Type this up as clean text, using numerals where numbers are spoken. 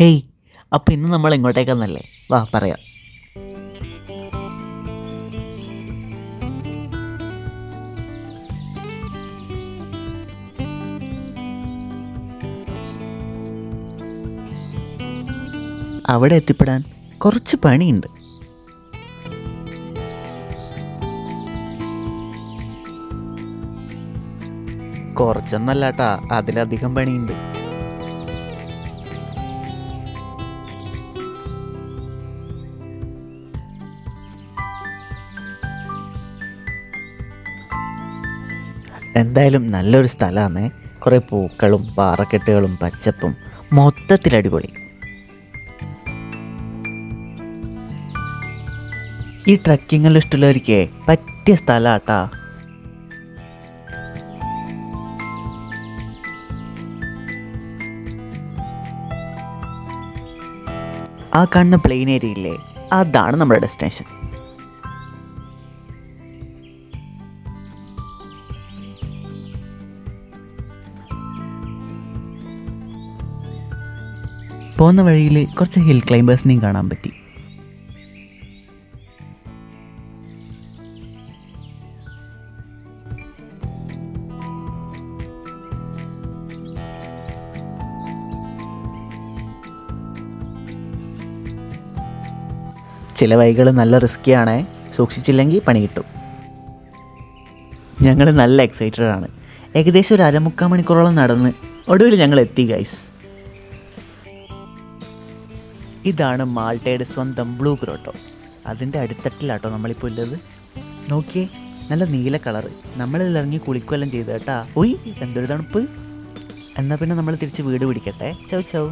Hey, അപ്പോൾ ഇന്ന് നമ്മൾ എങ്ങോട്ടേക്കാന്നല്ലേ? വാ പറയാം. അവിടെ എത്തിപ്പെടാൻ കുറച്ച് പണിയുണ്ട്. കുറച്ചൊന്നല്ലാട്ടാ, അതിലധികം പണിയുണ്ട്. എന്തായാലും നല്ലൊരു സ്ഥലമാണേ. കുറേ പൂക്കളും പാറക്കെട്ടുകളും പച്ചപ്പും, മൊത്തത്തിൽ അടിപൊളി. ഈ ട്രക്കിങ്ങിൽ ഇഷ്ടമുള്ളവർക്ക് പറ്റിയ സ്ഥലമാട്ടാ. ആ കാണുന്ന പ്ലെയിൻ ഏരിയ ഇല്ലേ, അതാണ് നമ്മുടെ ഡെസ്റ്റിനേഷൻ. പോകുന്ന വഴിയിൽ കുറച്ച് ഹിൽ ക്ലൈംബേഴ്സിനെയും കാണാൻ പറ്റി. ചില വഴികൾ നല്ല റിസ്ക്കിയാണേ, സൂക്ഷിച്ചില്ലെങ്കിൽ പണി കിട്ടും. ഞങ്ങൾ നല്ല എക്സൈറ്റഡ് ആണ്. ഏകദേശം ഒരു 1.25 മണിക്കൂറോളം നടന്ന് ഒടുവിൽ ഞങ്ങൾ എത്തി ഗൈസ്. ഇതാണ് മാൾട്ടയുടെ സ്വന്തം ബ്ലൂ ഗ്രോട്ടോ. അതിൻ്റെ അടിത്തട്ടിലാട്ടോ നമ്മളിപ്പോൾ ഉള്ളത്. നോക്കിയേ, നല്ല നീല കളറ്. നമ്മളിതിൽ ഇറങ്ങി കുളിക്കുമെല്ലാം ചെയ്തു കേട്ടാ. ഉയ്, എന്തൊരു തണുപ്പ്. എന്നാൽ പിന്നെ നമ്മൾ തിരിച്ച് വീട് പിടിക്കട്ടെ. ചൗ ചൗ.